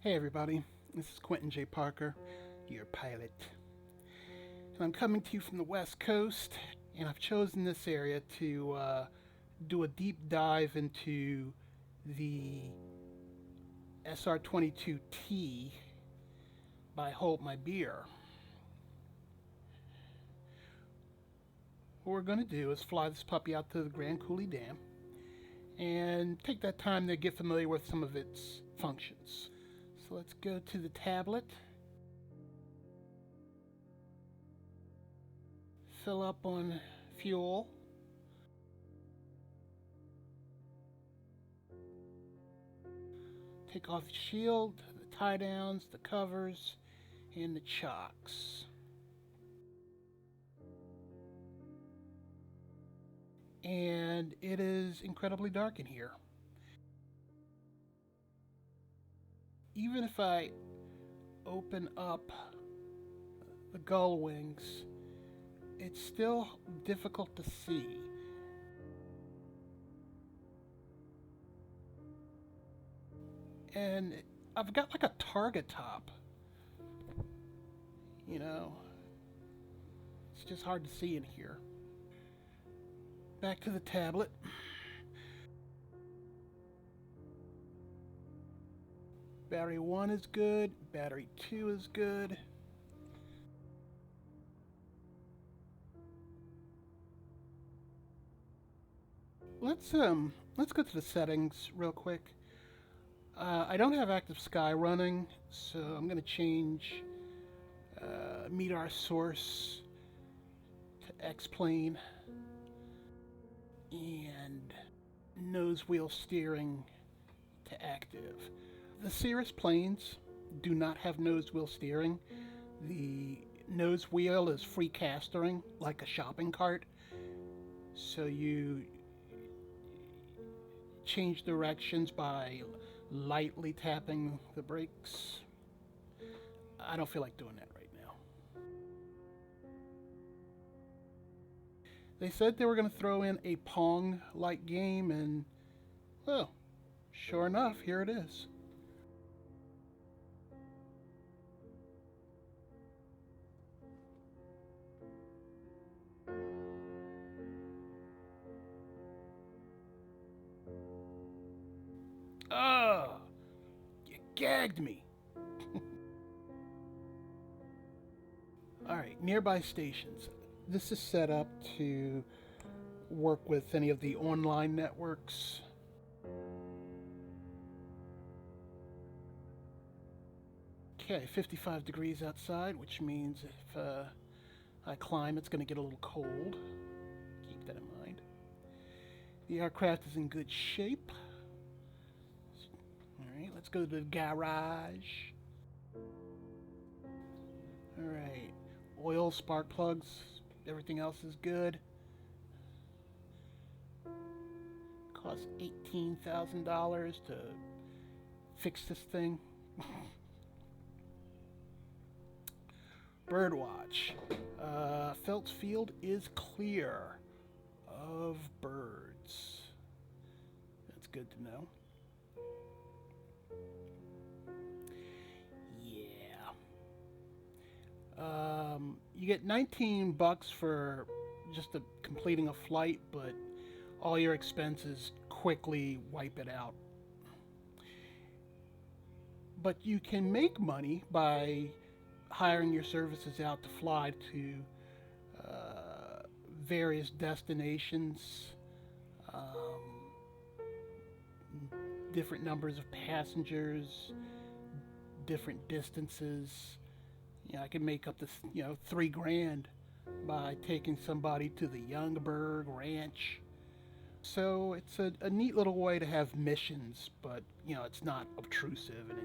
Hey everybody, this is Quentin J. Parker, your pilot. And I'm coming to you from the West Coast, and I've chosen this area to do a deep dive into the SR22T by HoldMyBeer. What we're going to do is fly this puppy out to the Grand Coulee Dam and take that time to get familiar with some of its functions. So let's go to the tablet, fill up on fuel, take off the shield, the tie downs, the covers, and the chocks. And it is incredibly dark in here. Even if I open up the gull wings, it's still difficult to see. And I've got like a target top. You know, it's just hard to see in here. Back to the tablet. Battery 1 is good, battery 2 is good. Let's go to the settings real quick. I don't have active sky running, so I'm going to change meet our source to X-plane and nose wheel steering to active. The Cirrus planes do not have nose wheel steering. The nose wheel is free castering like a shopping cart, so you change directions by lightly tapping the brakes. I don't feel like doing that right now. They said they were going to throw in a Pong-like game, and well, sure enough, here it is. Oh, you gagged me. Alright, nearby stations. This is set up to work with any of the online networks. Okay, 55 degrees outside, which means if I climb, it's going to get a little cold. Keep that in mind. The aircraft is in good shape. Alright, let's go to the garage. Alright, oil, spark plugs, everything else is good. Cost $18,000 to fix this thing. Birdwatch. Phelps Field is clear of birds. That's good to know. You get $19 for just completing a flight, but all your expenses quickly wipe it out. But you can make money by hiring your services out to fly to various destinations, different numbers of passengers, different distances. You know, I can make up to $3 grand by taking somebody to the Youngberg Ranch. So it's a neat little way to have missions, but it's not obtrusive and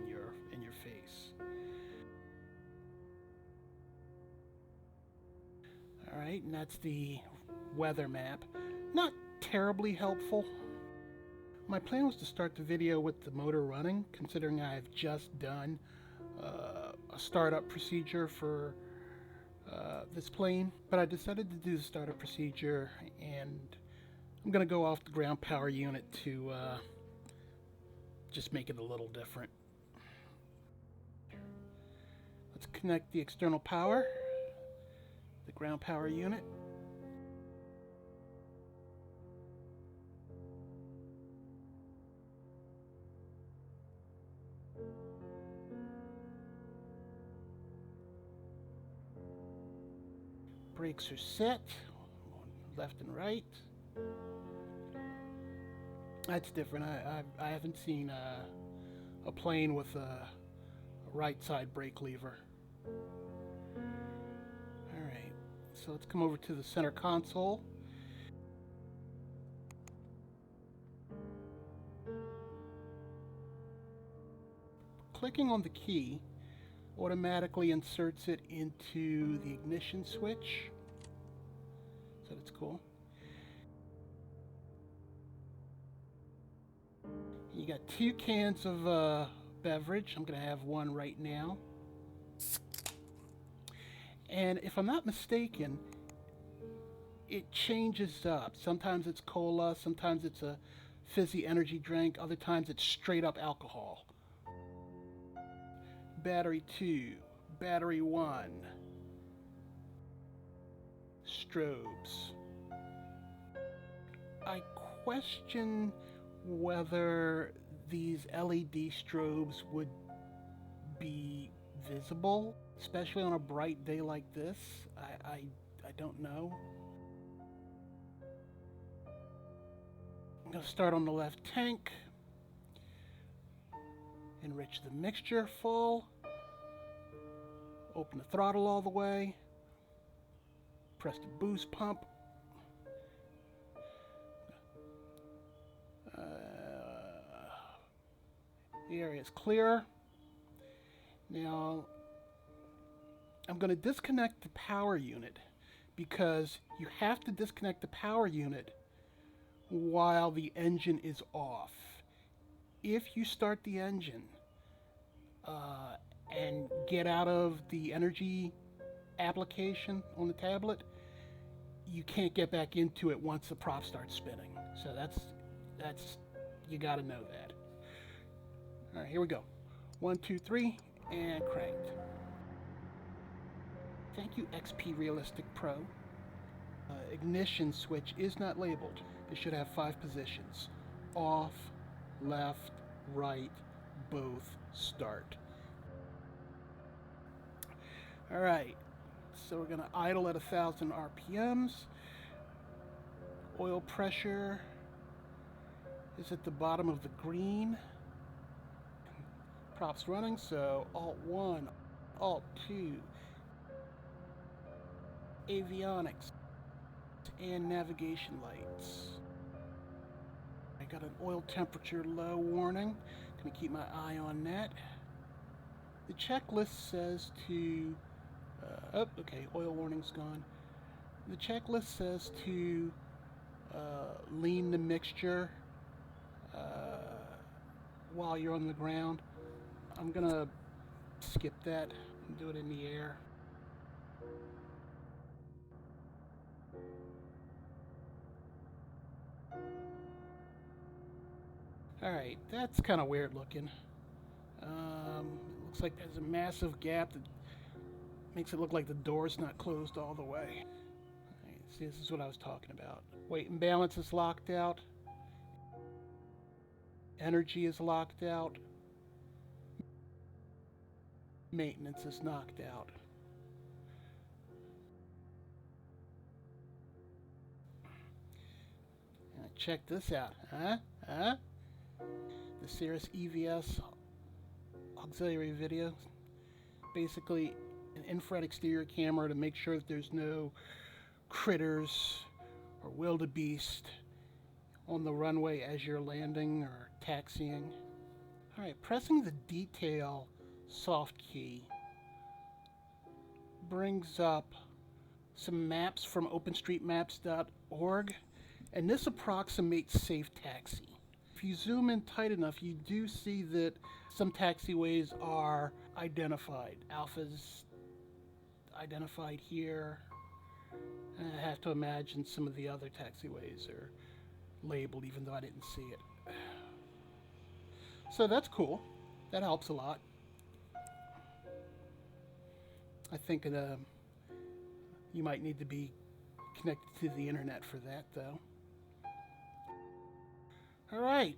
in your face. All right, and that's the weather map. Not terribly helpful. My plan was to start the video with the motor running, considering I've just done a startup procedure for this plane, but I decided to do the startup procedure, and I'm going to go off the ground power unit to just make it a little different. Connect the external power, the ground power unit. Brakes are set, left and right. That's different. I haven't seen a plane with a right side brake lever. Alright, so let's come over to the center console. Clicking on the key automatically inserts it into the ignition switch. So that's cool. You got 2 cans of beverage. I'm going to have one right now. And if I'm not mistaken, it changes up. Sometimes it's cola, sometimes it's a fizzy energy drink, other times it's straight up alcohol. Battery 2, battery 1, strobes. I question whether these LED strobes would be visible, especially on a bright day like this. I don't know. I'm going to start on the left tank. Enrich the mixture full. Open the throttle all the way. Press the boost pump. The area is clear. Now, I'm going to disconnect the power unit because you have to disconnect the power unit while the engine is off. If you start the engine and get out of the energy application on the tablet, you can't get back into it once the prop starts spinning. So that's you got to know that. All right, here we go. 1, 2, 3, and cranked. Thank you, XP Realistic Pro. Ignition switch is not labeled. It should have 5 positions: off, left, right, both, start. All right, so we're going to idle at 1,000 RPMs. Oil pressure is at the bottom of the green. Props running, so Alt 1, Alt 2, avionics, and navigation lights. I got an oil temperature low warning. Gonna keep my eye on that. The checklist says to, okay, oil warning's gone. The checklist says to lean the mixture while you're on the ground. I'm gonna skip that and do it in the air. Alright, that's kind of weird looking. It looks like there's a massive gap that makes it look like the door's not closed all the way. Right, see, this is what I was talking about. Weight and balance is locked out. Energy is locked out. Maintenance is knocked out. Now check this out, huh? The Cirrus EVS auxiliary video. Basically an infrared exterior camera to make sure that there's no critters or wildebeest on the runway as you're landing or taxiing. Alright, pressing the detail soft key brings up some maps from openstreetmaps.org, and this approximates safe taxi. If you zoom in tight enough, you do see that some taxiways are identified. Alpha's identified here. And I have to imagine some of the other taxiways are labeled, even though I didn't see it. So that's cool. That helps a lot. I think you might need to be connected to the internet for that, though. All right,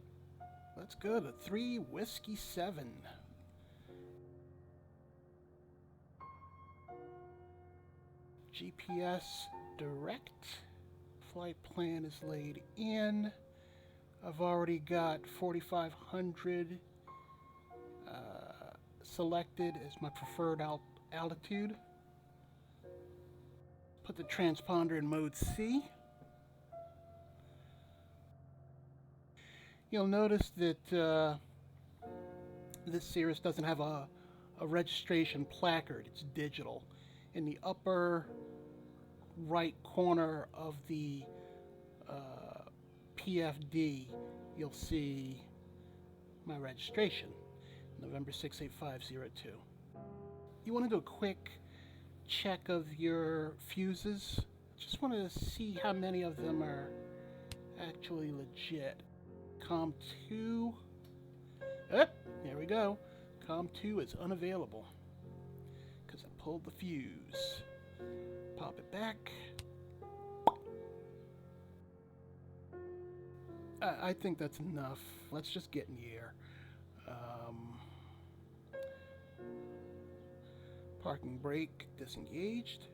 let's go to 3 Whiskey 7. GPS direct. Flight plan is laid in. I've already got 4,500 selected as my preferred altitude. Put the transponder in mode C. You'll notice that this Cirrus doesn't have a registration placard. It's digital. In the upper right corner of the PFD, you'll see my registration, November 68502. You want to do a quick check of your fuses. Just want to see how many of them are actually legit. COM2, there we go. COM2 is unavailable because I pulled the fuse. Pop it back. I think that's enough. Let's just get in the air. Parking brake disengaged.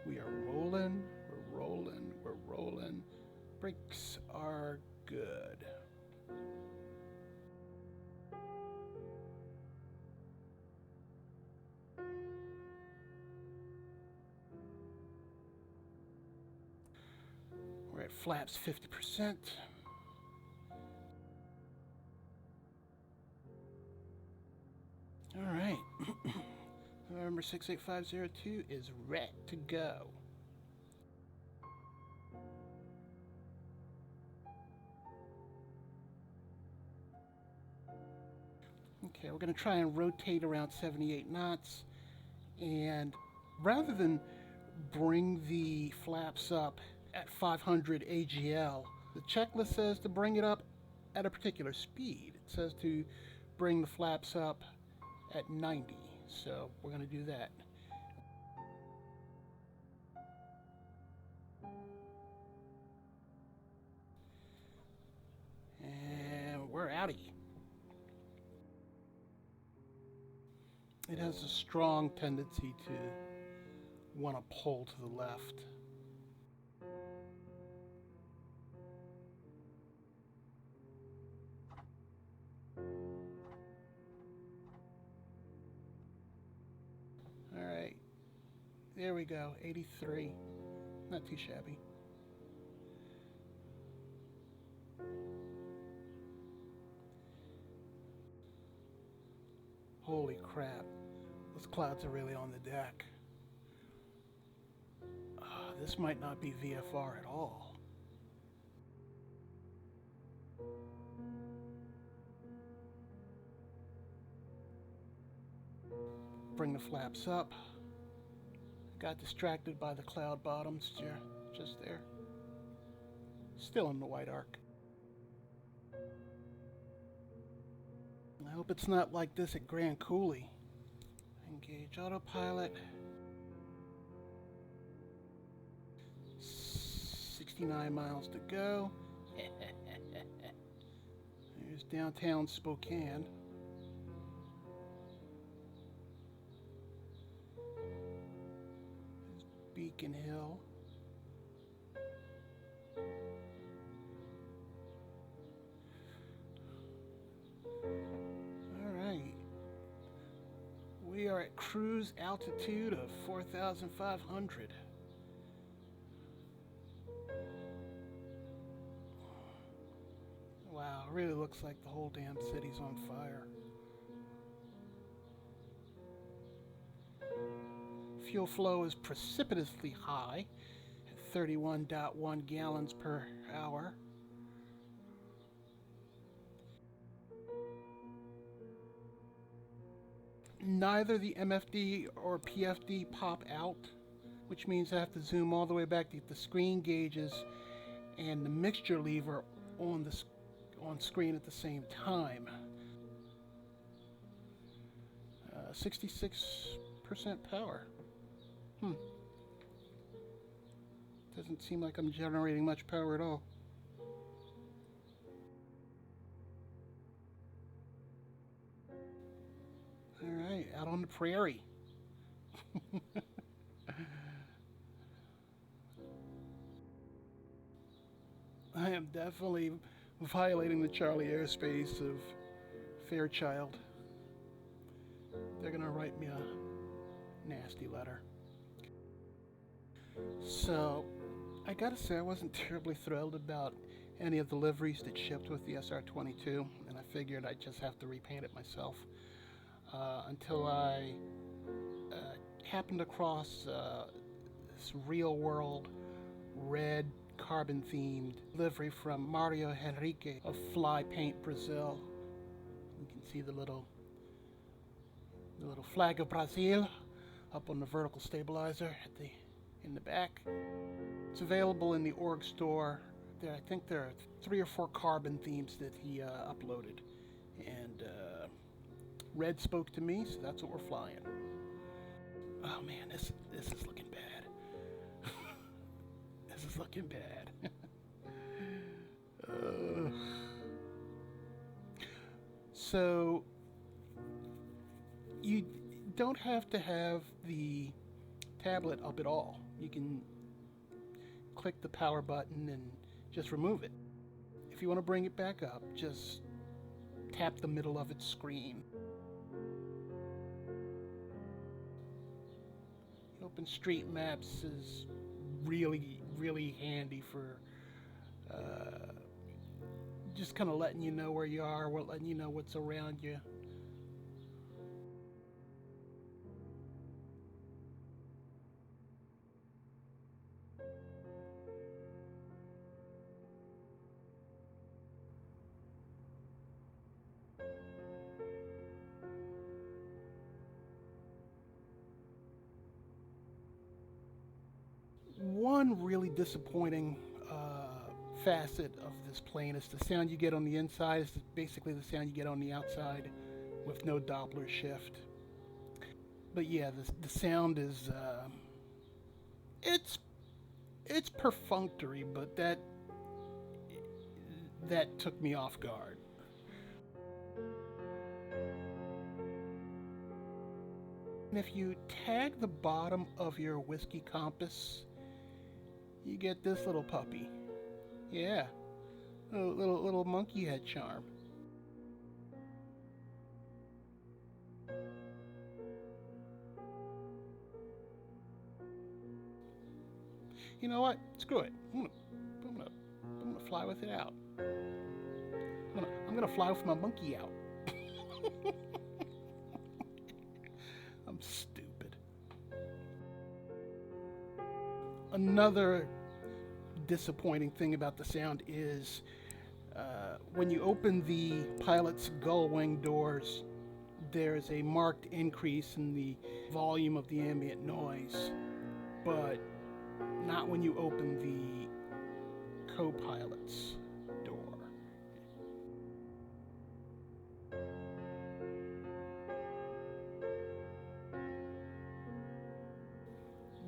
We are rolling, we're rolling, we're rolling. Brakes are good. We're at flaps 50%. All right. November 68502 is ready to go. Okay, we're going to try and rotate around 78 knots, and rather than bring the flaps up at 500 AGL, the checklist says to bring it up at a particular speed. It says to bring the flaps up at 90, so we're going to do that. And we're outie. It has a strong tendency to want to pull to the left. All right, there we go, 83, not too shabby. Holy crap, those clouds are really on the deck. This might not be VFR at all. Bring the flaps up. Got distracted by the cloud bottoms just there. Still in the white arc. I hope it's not like this at Grand Coulee. Engage autopilot. 69 miles to go. There's downtown Spokane. There's Beacon Hill. We are at cruise altitude of 4,500. Wow, it really looks like the whole damn city's on fire. Fuel flow is precipitously high at 31.1 gallons per hour. Neither the MFD or PFD pop out, which means I have to zoom all the way back to get the screen gauges and the mixture lever on screen at the same time. 66% power. Doesn't seem like I'm generating much power at all. Alright, out on the prairie. I am definitely violating the Charlie airspace of Fairchild. They're gonna write me a nasty letter. So, I gotta say I wasn't terribly thrilled about any of the liveries that shipped with the SR22, and I figured I'd just have to repaint it myself. Until I happened across this real-world red carbon-themed livery from Mario Henrique of Fly Paint Brazil. You can see the little flag of Brazil up on the vertical stabilizer in the back. It's available in the org store. I think there are 3 or 4 carbon themes that he uploaded, and red spoke to me, so that's what we're flying. Oh man, this is looking bad. This is looking bad. So you don't have to have the tablet up at all. You can click the power button and just remove it. If you want to bring it back up, just tap the middle of its screen. OpenStreetMaps is really handy for just kind of letting you know where you are, letting you know what's around you. One really disappointing facet of this plane is the sound you get on the inside is basically the sound you get on the outside with no Doppler shift. But yeah, the sound is it's perfunctory, but that took me off guard. And if you tag the bottom of your whiskey compass, you get this little puppy. Yeah, little monkey head charm. You know what? Screw it. I'm gonna fly with it out. I'm gonna fly with my monkey out. I'm stupid. Another disappointing thing about the sound is when you open the pilot's gull wing doors, there's a marked increase in the volume of the ambient noise, but not when you open the co-pilot's door.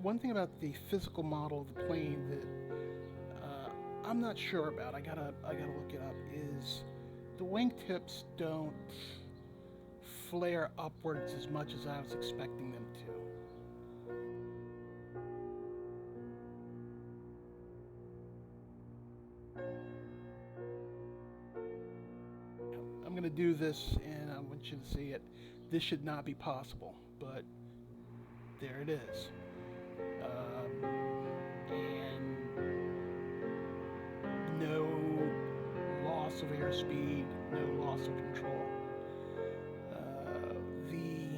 One thing about the physical model of the plane that I'm not sure about, I gotta look it up, is the wingtips don't flare upwards as much as I was expecting them to. I'm gonna do this and I want you to see it. This should not be possible, but there it is. And no loss of airspeed, no loss of control. The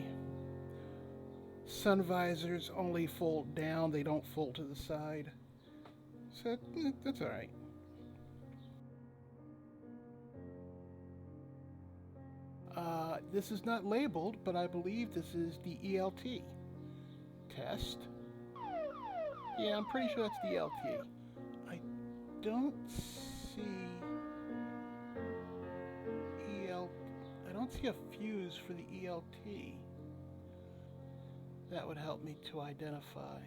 sun visors only fold down, they don't fold to the side. So that's alright. This is not labeled, but I believe this is the ELT test. Yeah, I'm pretty sure that's the ELT. I don't see I don't see a fuse for the ELT. That would help me to identify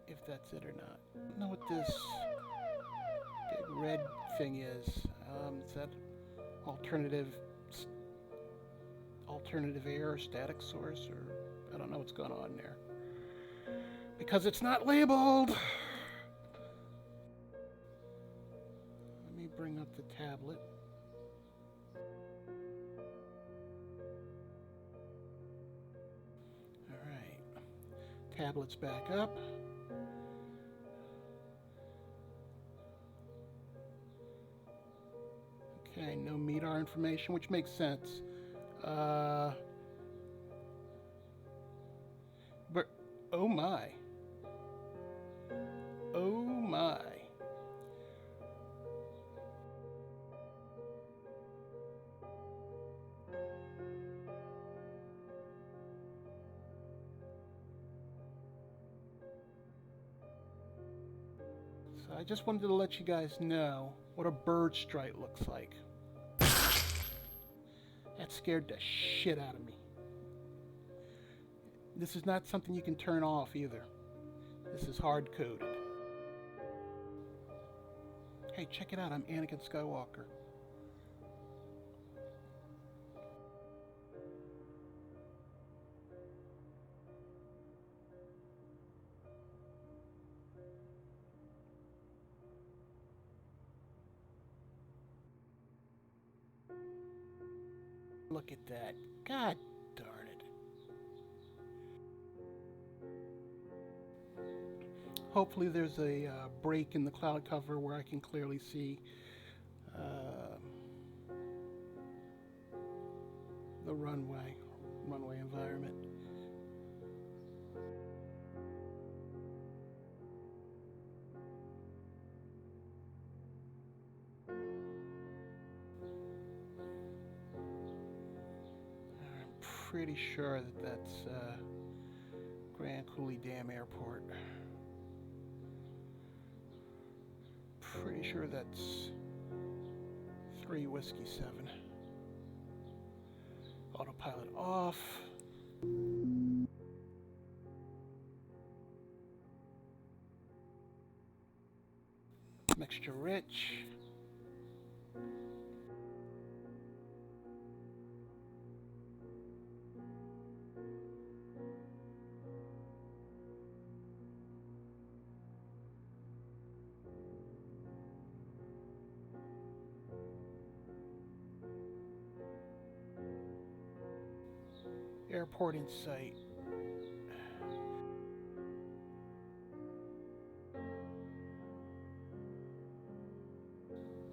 if that's it or not. I don't know what this big red thing is. Is that alternative air or static source, or I don't know what's going on there because it's not labeled. Let me bring up the tablet. All right, tablet's back up. Okay, no MEDAR information, which makes sense. But oh my. Oh my. So I just wanted to let you guys know what a bird strike looks like. That scared the shit out of me. This is not something you can turn off either. This is hard-coded. Hey, check it out. I'm Anakin Skywalker. Look at that. God darn it. Hopefully there's a break in the cloud cover where I can clearly see the runway environment. I'm pretty sure that that's Grand Coulee Dam Airport. Pretty sure that's 3 Whiskey 7. Autopilot off. Mixture rich. Airport in sight.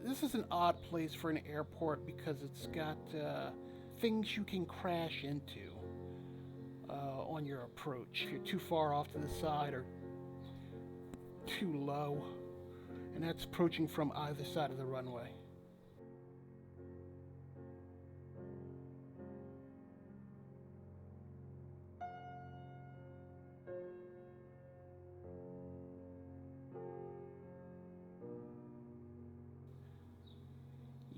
This is an odd place for an airport because it's got things you can crash into on your approach. If you're too far off to the side or too low, and that's approaching from either side of the runway.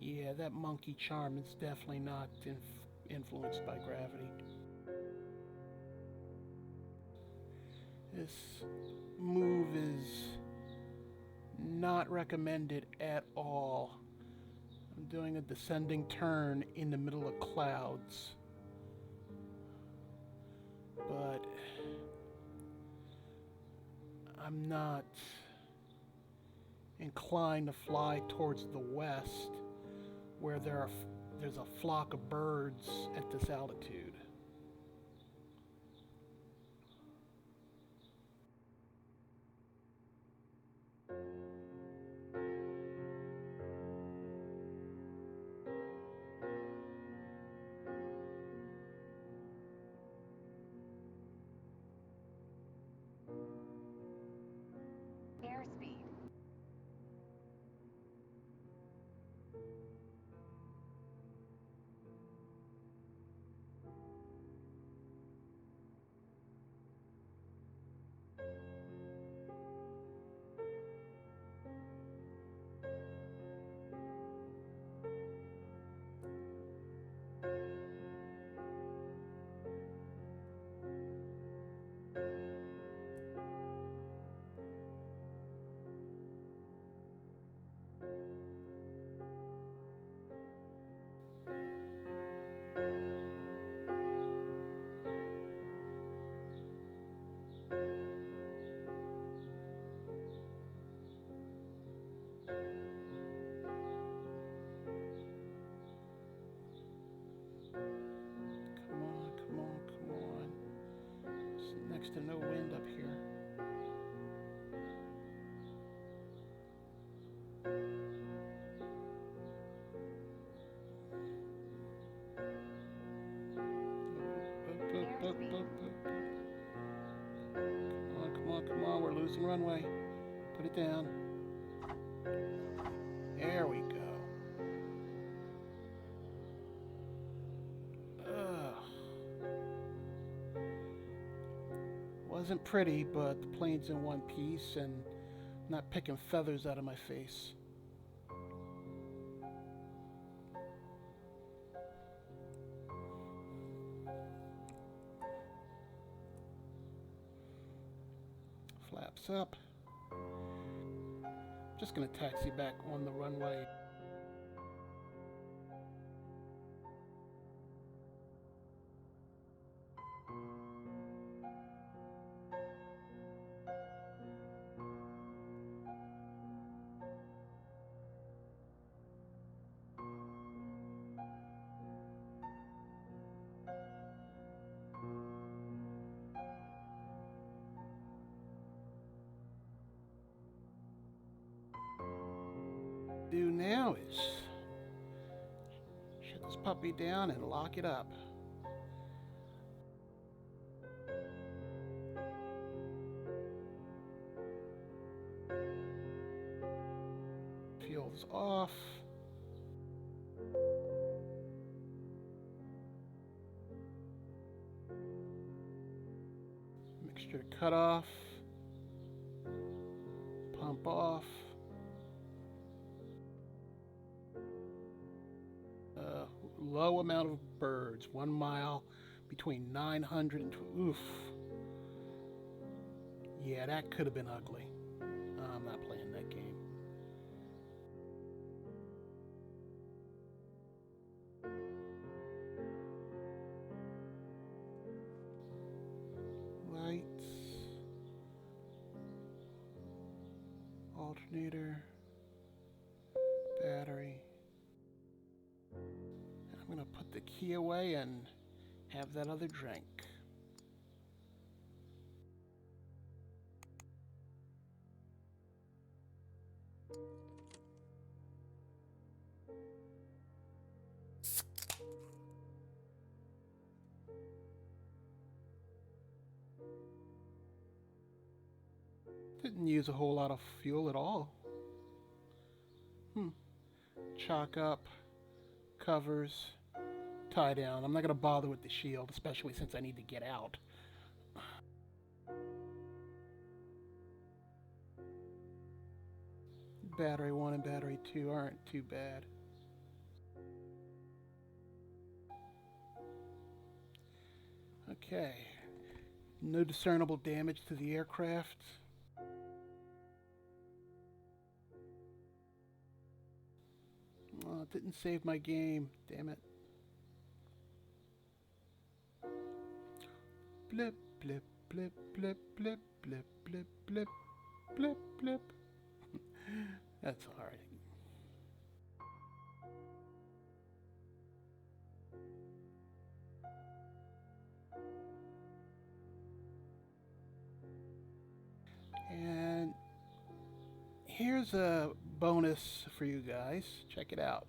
Yeah, that monkey charm is definitely not influenced by gravity. This move is not recommended at all. I'm doing a descending turn in the middle of clouds, but I'm not inclined to fly towards the west where there's a flock of birds at this altitude. Airspeed. next to no wind up here. Come on, we're losing runway. Put it down. There we go. Wasn't pretty, but the plane's in one piece and not picking feathers out of my face. Flaps up. Just gonna taxi back on the runway. Do now is shut this puppy down and lock it up. Fuel's off. Mixture cut off. Pump off. Low amount of birds, 1 mile between 900 and oof. Yeah, that could have been ugly. I'm not playing that game. Lights, alternator, battery. I'm going to put the key away and have that other drink. Didn't use a whole lot of fuel at all. Chalk up, covers, tie down. I'm not going to bother with the shield, especially since I need to get out. Battery 1 and battery 2 aren't too bad. Okay. No discernible damage to the aircraft. Oh, it didn't save my game. Damn it. Blip, blip, blip, blip, blip, blip, blip, blip, blip, blip. That's all right. And here's a bonus for you guys. Check it out.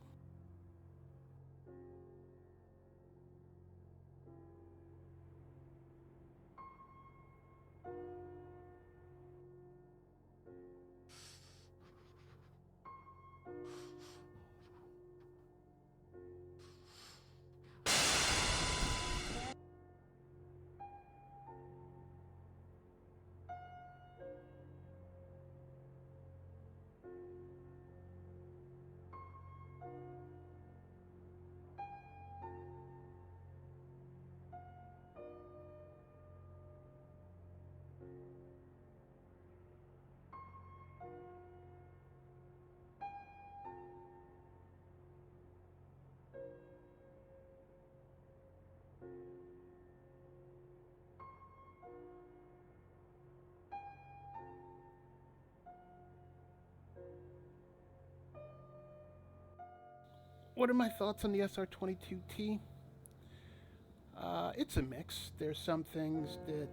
What are my thoughts on the SR22T? It's a mix. There's some things that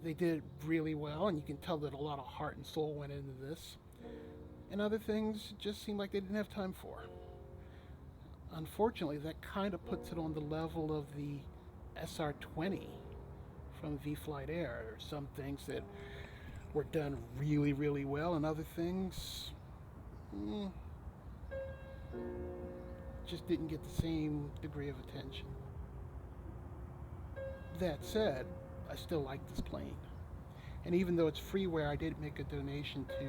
They did it really well, and you can tell that a lot of heart and soul went into this. And other things just seemed like they didn't have time for. Unfortunately, that kind of puts it on the level of the SR20 from V-Flight Air. There are some things that were done really, really well, and other things just didn't get the same degree of attention. That said, I still like this plane. And even though it's freeware, I did make a donation to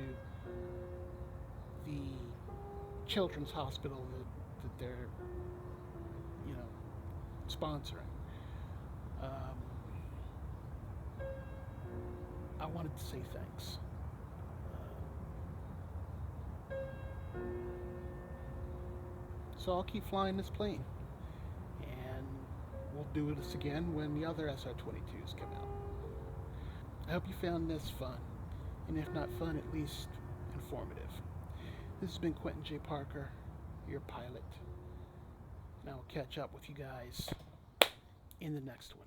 the children's hospital that they're, sponsoring. I wanted to say thanks. So I'll keep flying this plane, and we'll do this again when the other SR22s come out. I hope you found this fun, and if not fun, at least informative. This has been Quentin J. Parker, your pilot, and I will catch up with you guys in the next one.